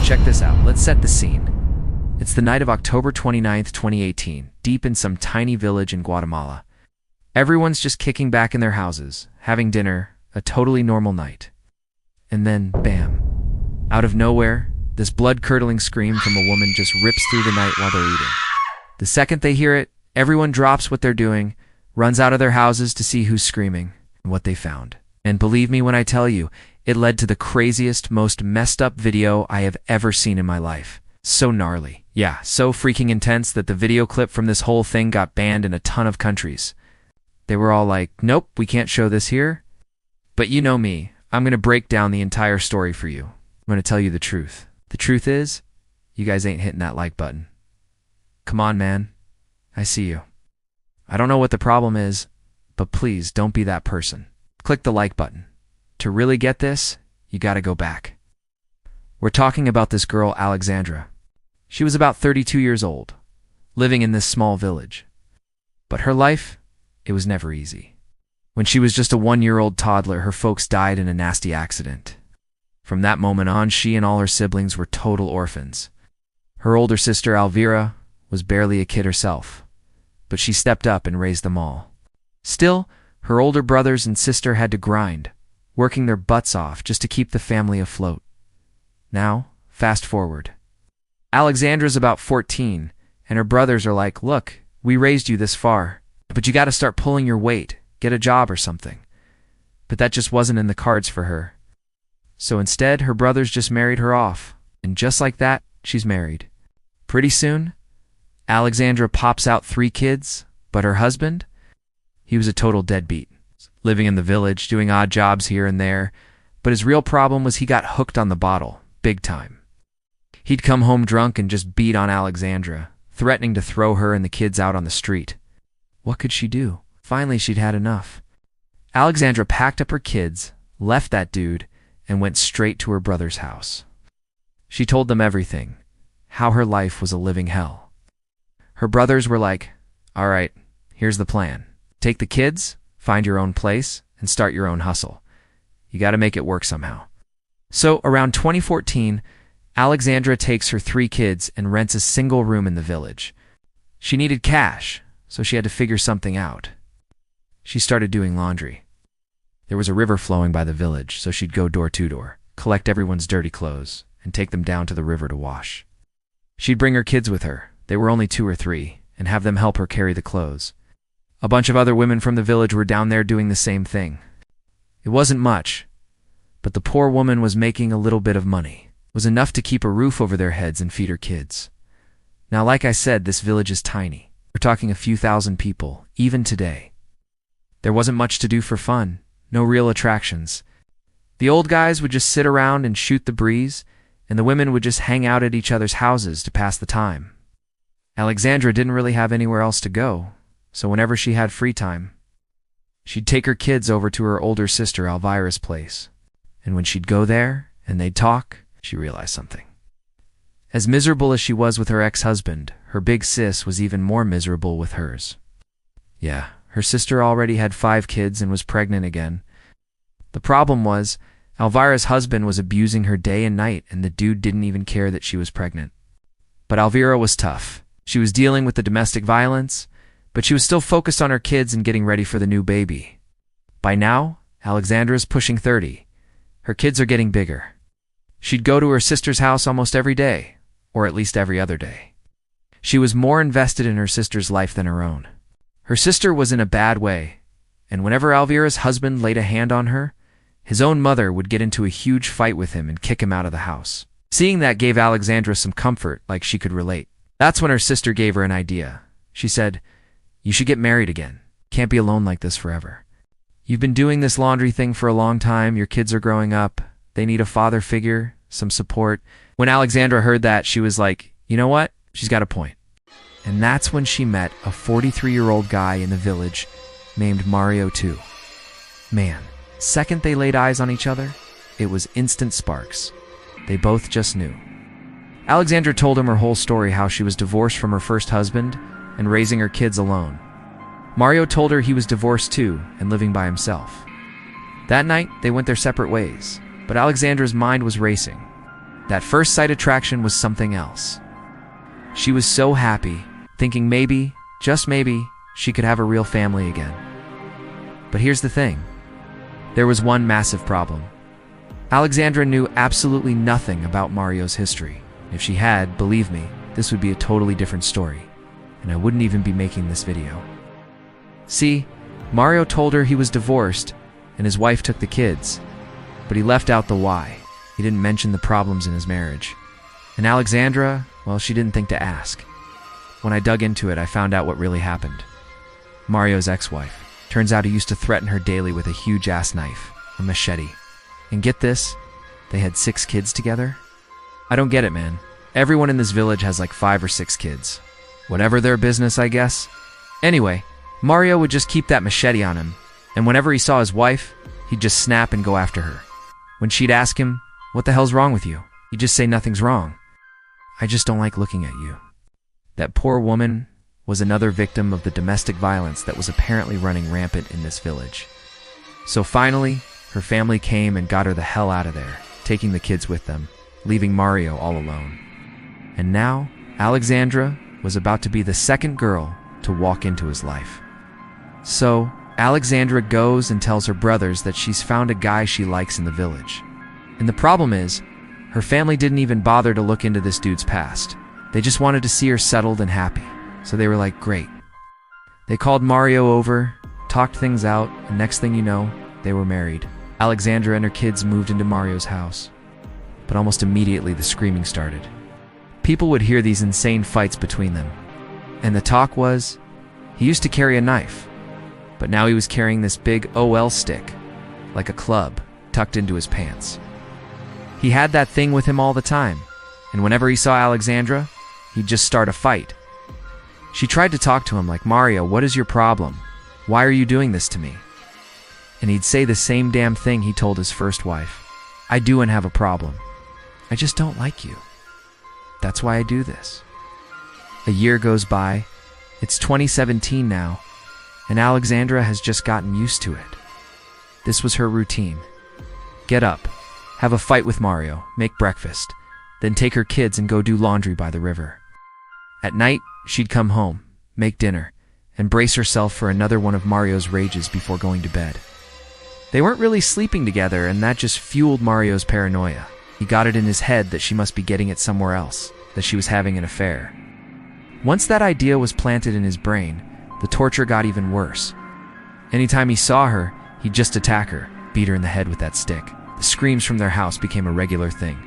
check this out. Let's set the scene. It's the night of October 29th, 2018, deep in some tiny village in Guatemala. Everyone's just kicking back in their houses, having dinner, a totally normal night. And then, bam. Out of nowhere, this blood-curdling scream from a woman just rips through the night while they're eating. The second they hear it, everyone drops what they're doing, runs out of their houses to see who's screaming and what they found. And believe me when I tell you, it led to the craziest, most messed up video I have ever seen in my life. So gnarly. Yeah, so freaking intense that the video clip from this whole thing got banned in a ton of countries. They were all like, nope, we can't show this here. But you know me, I'm going to break down the entire story for you. I'm going to tell you the truth. The truth is, you guys ain't hitting that like button. Come on, man. I see you. I don't know what the problem is, but please don't be that person. Click the like button. To really get this, you gotta go back. We're talking about this girl, Alexandra. She was about 32 years old, living in this small village. But her life, it was never easy. When she was just a 1-year-old toddler, her folks died in a nasty accident. From that moment on, she and all her siblings were total orphans. Her older sister, Elvira, was barely a kid herself, but she stepped up and raised them all. Still, her older brothers and sister had to grind, working their butts off just to keep the family afloat. Now, fast forward. Alexandra's about 14, and her brothers are like, look, we raised you this far, but you gotta start pulling your weight, get a job or something. But that just wasn't in the cards for her. So instead, her brothers just married her off, and just like that, she's married. Pretty soon, Alexandra pops out 3 kids, but her husband, he was a total deadbeat, living in the village, doing odd jobs here and there, but his real problem was he got hooked on the bottle, big time. He'd come home drunk and just beat on Alexandra, threatening to throw her and the kids out on the street. What could she do? Finally, she'd had enough. Alexandra packed up her kids, left that dude, and went straight to her brother's house. She told them everything, how her life was a living hell. Her brothers were like, all right, here's the plan. Take the kids, find your own place, and start your own hustle. You gotta make it work somehow. So, around 2014, Alexandra takes her 3 kids and rents a single room in the village. She needed cash, so she had to figure something out. She started doing laundry. There was a river flowing by the village, so she'd go door to door, collect everyone's dirty clothes, and take them down to the river to wash. She'd bring her kids with her, they were only 2 or 3, and have them help her carry the clothes. A bunch of other women from the village were down there doing the same thing. It wasn't much, but the poor woman was making a little bit of money. It was enough to keep a roof over their heads and feed her kids. Now, like I said, this village is tiny. We're talking a few thousand people, even today. There wasn't much to do for fun, no real attractions. The old guys would just sit around and shoot the breeze, and the women would just hang out at each other's houses to pass the time. Alexandra didn't really have anywhere else to go, so whenever she had free time, she'd take her kids over to her older sister Elvira's place. And when she'd go there and they'd talk, she realized something. As miserable as she was with her ex-husband, her big sis was even more miserable with hers. Yeah, her sister already had 5 kids and was pregnant again. The problem was, Elvira's husband was abusing her day and night, and the dude didn't even care that she was pregnant. But Elvira was tough. She was dealing with the domestic violence, but she was still focused on her kids and getting ready for the new baby. By now, Alexandra's pushing 30. Her kids are getting bigger. She'd go to her sister's house almost every day, or at least every other day. She was more invested in her sister's life than her own. Her sister was in a bad way, and whenever Elvira's husband laid a hand on her, his own mother would get into a huge fight with him and kick him out of the house. Seeing that gave Alexandra some comfort, like she could relate. That's when her sister gave her an idea. She said, "You should get married again. Can't be alone like this forever. You've been doing this laundry thing for a long time, your kids are growing up, they need a father figure, some support." When Alexandra heard that, she was like, you know what? She's got a point. And that's when she met a 43-year-old guy in the village named Mario too. Man, second they laid eyes on each other, it was instant sparks. They both just knew. Alexandra told him her whole story, how she was divorced from her first husband and raising her kids alone. Mario told her he was divorced too and living by himself. That night, they went their separate ways, but Alexandra's mind was racing. That first sight attraction was something else. She was so happy, thinking maybe, just maybe, she could have a real family again. But here's the thing. There was one massive problem. Alexandra knew absolutely nothing about Mario's history. If she had, believe me, this would be a totally different story, and I wouldn't even be making this video. See, Mario told her he was divorced and his wife took the kids, but he left out the why. He didn't mention the problems in his marriage. And Alexandra, well, she didn't think to ask. When I dug into it, I found out what really happened. Mario's ex-wife. Turns out he used to threaten her daily with a huge-ass knife, a machete. And get this, they had 6 kids together? I don't get it, man. Everyone in this village has like 5 or 6 kids. Whatever their business, I guess. Anyway, Mario would just keep that machete on him, and whenever he saw his wife, he'd just snap and go after her. When she'd ask him, "What the hell's wrong with you?" he'd just say nothing's wrong. "I just don't like looking at you." That poor woman was another victim of the domestic violence that was apparently running rampant in this village. So finally, her family came and got her the hell out of there, taking the kids with them, leaving Mario all alone. And now, Alexandra was about to be the second girl to walk into his life. So, Alexandra goes and tells her brothers that she's found a guy she likes in the village. And the problem is, her family didn't even bother to look into this dude's past. They just wanted to see her settled and happy. So they were like, great. They called Mario over, talked things out, and next thing you know, they were married. Alexandra and her kids moved into Mario's house. But almost immediately the screaming started. People would hear these insane fights between them. And the talk was, he used to carry a knife, but now he was carrying this big OL stick, like a club, tucked into his pants. He had that thing with him all the time, and whenever he saw Alexandra, he'd just start a fight. She tried to talk to him like, "Mario, what is your problem? Why are you doing this to me?" And he'd say the same damn thing he told his first wife. "I do and have a problem. I just don't like you. That's why I do this." A year goes by. It's 2017 now, and Alexandra has just gotten used to it. This was her routine. Get up, have a fight with Mario, make breakfast, then take her kids and go do laundry by the river. At night, she'd come home, make dinner, and brace herself for another one of Mario's rages before going to bed. They weren't really sleeping together, and that just fueled Mario's paranoia. He got it in his head that she must be getting it somewhere else, that she was having an affair. Once that idea was planted in his brain, the torture got even worse. Anytime he saw her, he'd just attack her, beat her in the head with that stick. The screams from their house became a regular thing.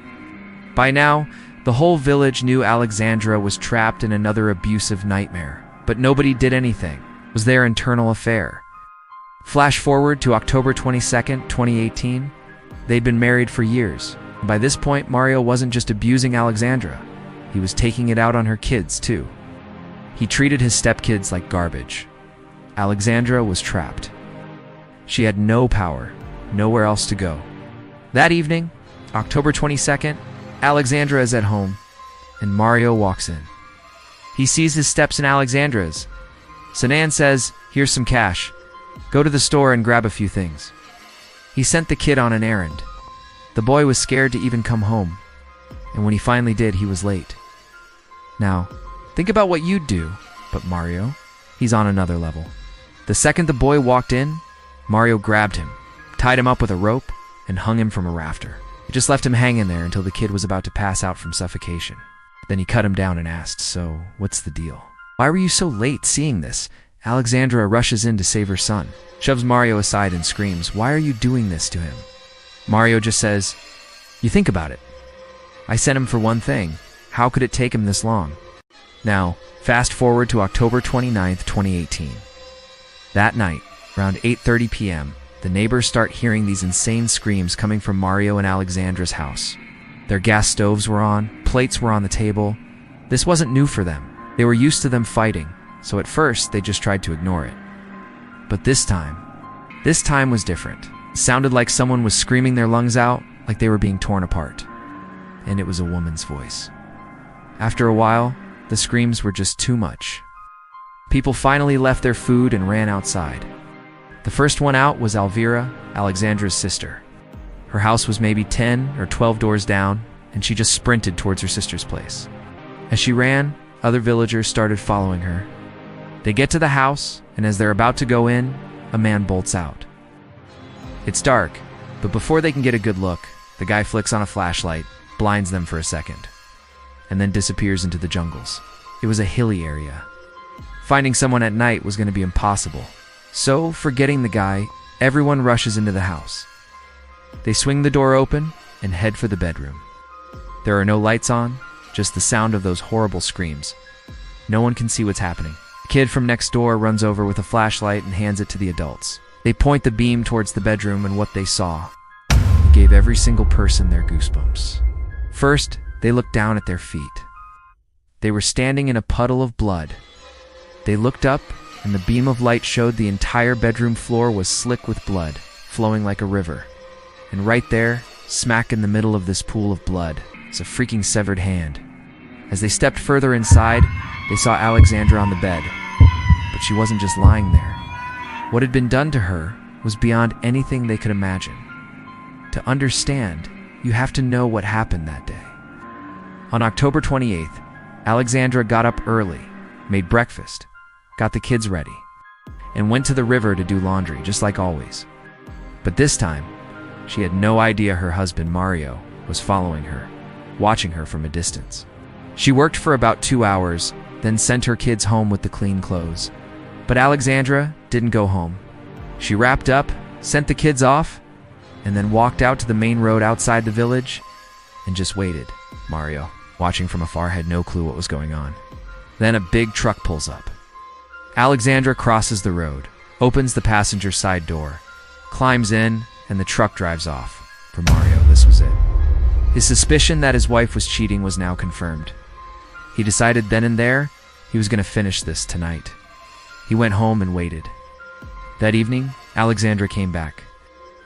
By now, the whole village knew Alexandra was trapped in another abusive nightmare, but nobody did anything. It was their internal affair. Flash forward to October 22nd, 2018. They'd been married for years. And by this point, Mario wasn't just abusing Alexandra. He was taking it out on her kids, too. He treated his stepkids like garbage. Alexandra was trapped. She had no power, nowhere else to go. That evening, October 22nd, Alexandra is at home, and Mario walks in. He sees his steps in Alexandra's. Sanan says, "Here's some cash. Go to the store and grab a few things." He sent the kid on an errand. The boy was scared to even come home, and when he finally did, he was late. Now, think about what you'd do, but Mario, he's on another level. The second the boy walked in, Mario grabbed him, tied him up with a rope, and hung him from a rafter. He just left him hanging there until the kid was about to pass out from suffocation. Then he cut him down and asked, "So, what's the deal? Why were you so late seeing this?" Alexandra rushes in to save her son, shoves Mario aside and screams, "Why are you doing this to him?" Mario just says, "You think about it. I sent him for one thing. How could it take him this long?" Now, fast forward to October 29th, 2018. That night, around 8:30 p.m., the neighbors start hearing these insane screams coming from Mario and Alexandra's house. Their gas stoves were on, plates were on the table. This wasn't new for them. They were used to them fighting, so at first they just tried to ignore it. But this time was different. It sounded like someone was screaming their lungs out, like they were being torn apart. And it was a woman's voice. After a while, the screams were just too much. People finally left their food and ran outside. The first one out was Elvira, Alexandra's sister. Her house was maybe 10 or 12 doors down, and she just sprinted towards her sister's place. As she ran, other villagers started following her. They get to the house, and as they're about to go in, a man bolts out. It's dark, but before they can get a good look, the guy flicks on a flashlight, blinds them for a second, and then disappears into the jungles. It was a hilly area. Finding someone at night was going to be impossible. So, forgetting the guy, everyone rushes into the house. They swing the door open and head for the bedroom. There are no lights on, just the sound of those horrible screams. No one can see what's happening. The kid from next door runs over with a flashlight and hands it to the adults. They point the beam towards the bedroom, and what they saw, it gave every single person their goosebumps. First, they looked down at their feet. They were standing in a puddle of blood. They looked up, and the beam of light showed the entire bedroom floor was slick with blood, flowing like a river. And right there, smack in the middle of this pool of blood, is a freaking severed hand. As they stepped further inside, they saw Alexandra on the bed. But she wasn't just lying there. What had been done to her was beyond anything they could imagine. To understand, you have to know what happened that day. On October 28th, Alexandra got up early, made breakfast, got the kids ready, and went to the river to do laundry, just like always. But this time, she had no idea her husband, Mario, was following her, watching her from a distance. She worked for about 2 hours, then sent her kids home with the clean clothes. But Alexandra didn't go home. She wrapped up, sent the kids off, and then walked out to the main road outside the village and just waited. Mario, watching from afar, had no clue what was going on. Then a big truck pulls up. Alexandra crosses the road, opens the passenger side door, climbs in, and the truck drives off. For Mario, this was it. His suspicion that his wife was cheating was now confirmed. He decided then and there he was going to finish this tonight. He went home and waited. That evening, Alexandra came back.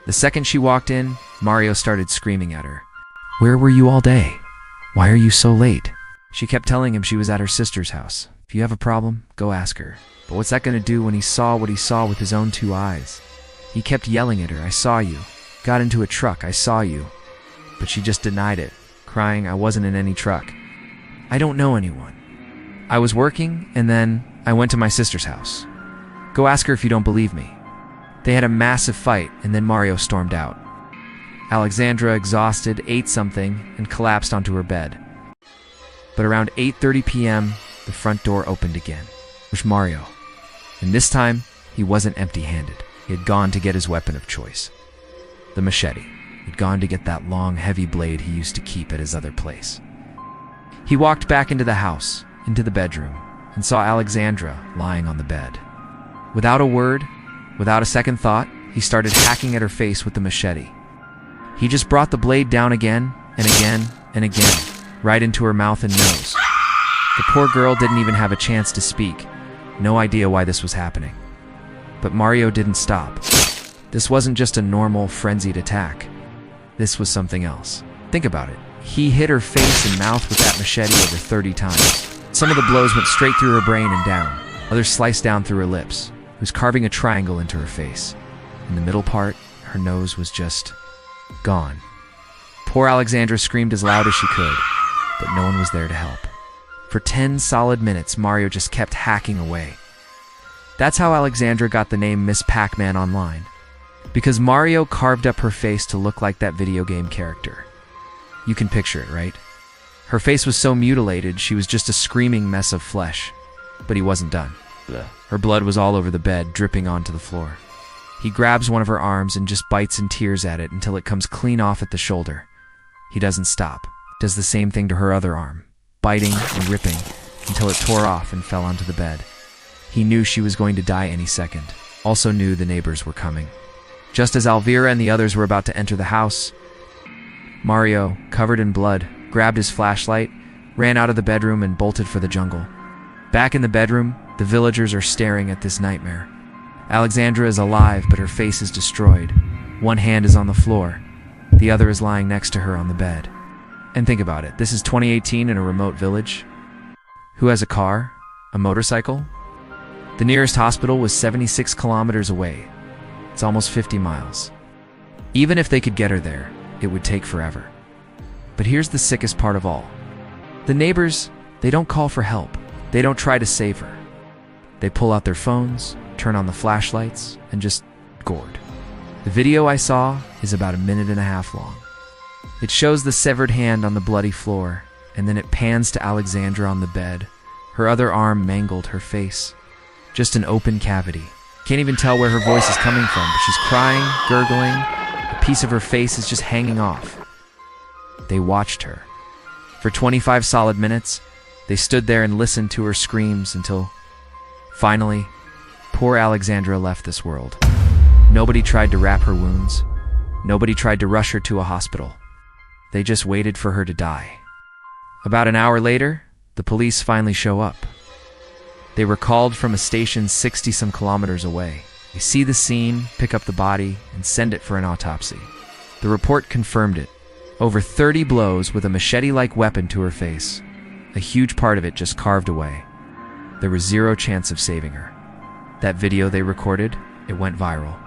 The second she walked in, Mario started screaming at her. "Where were you all day? Why are you so late?" She kept telling him she was at her sister's house. If you have a problem, go ask her. But what's that going to do when he saw what he saw with his own 2 eyes? He kept yelling at her, "I saw you. Got into a truck, I saw you." But she just denied it, crying, "I wasn't in any truck. I don't know anyone. I was working, and then I went to my sister's house. Go ask her if you don't believe me." They had a massive fight, and then Mario stormed out. Alexandra, exhausted, ate something and collapsed onto her bed. But around 8:30 p.m., the front door opened again. It was Mario. And this time, he wasn't empty-handed. He had gone to get his weapon of choice, the machete. He'd gone to get that long, heavy blade he used to keep at his other place. He walked back into the house, into the bedroom, and saw Alexandra lying on the bed. Without a word, without a second thought, he started hacking at her face with the machete. He just brought the blade down again and again and again, right into her mouth and nose. The poor girl didn't even have a chance to speak, no idea why this was happening. But Mario didn't stop. This wasn't just a normal, frenzied attack. This was something else. Think about it. He hit her face and mouth with that machete over 30 times. Some of the blows went straight through her brain and down. Others sliced down through her lips. He was carving a triangle into her face. In the middle part, her nose was just gone. Poor Alexandra screamed as loud as she could, but no one was there to help. For 10 solid minutes, Mario just kept hacking away. That's how Alexandra got the name Miss Pac-Man online, because Mario carved up her face to look like that video game character. You can picture it, right? Her face was so mutilated, she was just a screaming mess of flesh. But he wasn't done. Her blood was all over the bed, dripping onto the floor. He grabs one of her arms and just bites and tears at it until it comes clean off at the shoulder. He doesn't stop. Does the same thing to her other arm, biting and ripping until it tore off and fell onto the bed. He knew she was going to die any second. Also knew the neighbors were coming. Just as Elvira and the others were about to enter the house, Mario, covered in blood, grabbed his flashlight, ran out of the bedroom and bolted for the jungle. Back in the bedroom, the villagers are staring at this nightmare. Alexandra is alive, but her face is destroyed. One hand is on the floor. The other is lying next to her on the bed. And think about it, this is 2018 in a remote village. Who has a car? A motorcycle? The nearest hospital was 76 kilometers away. It's almost 50 miles. Even if they could get her there, it would take forever. But here's the sickest part of all. The neighbors, they don't call for help. They don't try to save her. They pull out their phones, turn on the flashlights, and just gourd. The video I saw is about 1.5 minutes long. It shows the severed hand on the bloody floor, and then it pans to Alexandra on the bed, her other arm mangled, her face. Just an open cavity. Can't even tell where her voice is coming from, but she's crying, gurgling. A piece of her face is just hanging off. They watched her. For 25 solid minutes, they stood there and listened to her screams until, finally, poor Alexandra left this world. Nobody tried to wrap her wounds. Nobody tried to rush her to a hospital. They just waited for her to die. About an hour later, the police finally show up. They were called from a station 60-some kilometers away. They see the scene, pick up the body, and send it for an autopsy. The report confirmed it. Over 30 blows with a machete-like weapon to her face. A huge part of it just carved away. There was zero chance of saving her. That video they recorded, it went viral.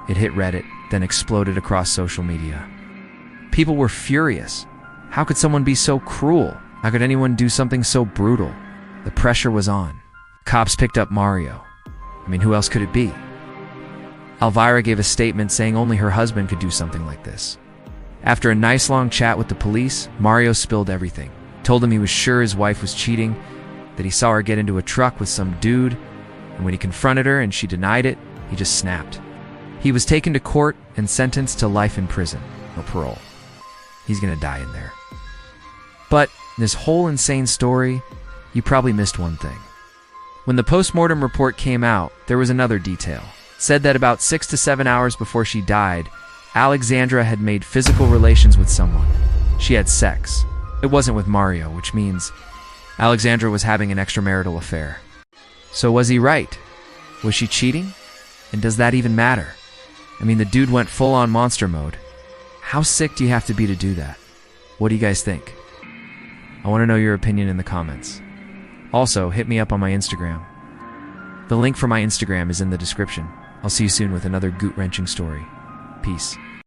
It hit Reddit, then exploded across social media. People were furious. How could someone be so cruel? How could anyone do something so brutal? The pressure was on. Cops picked up Mario. I mean, who else could it be? Elvira gave a statement saying only her husband could do something like this. After a nice long chat with the police, Mario spilled everything. Told him he was sure his wife was cheating, that he saw her get into a truck with some dude, and when he confronted her and she denied it, he just snapped. He was taken to court and sentenced to life in prison, no parole. He's gonna die in there. But this whole insane story, you probably missed one thing. When the post-mortem report came out, there was another detail. It said that about 6 to 7 hours before she died, Alexandra had made physical relations with someone. She had sex. It wasn't with Mario, which means Alexandra was having an extramarital affair. So was he right? Was she cheating? And does that even matter? I mean, the dude went full-on monster mode. How sick do you have to be to do that? What do you guys think? I want to know your opinion in the comments. Also, hit me up on my Instagram. The link for my Instagram is in the description. I'll see you soon with another goot-wrenching story. Peace.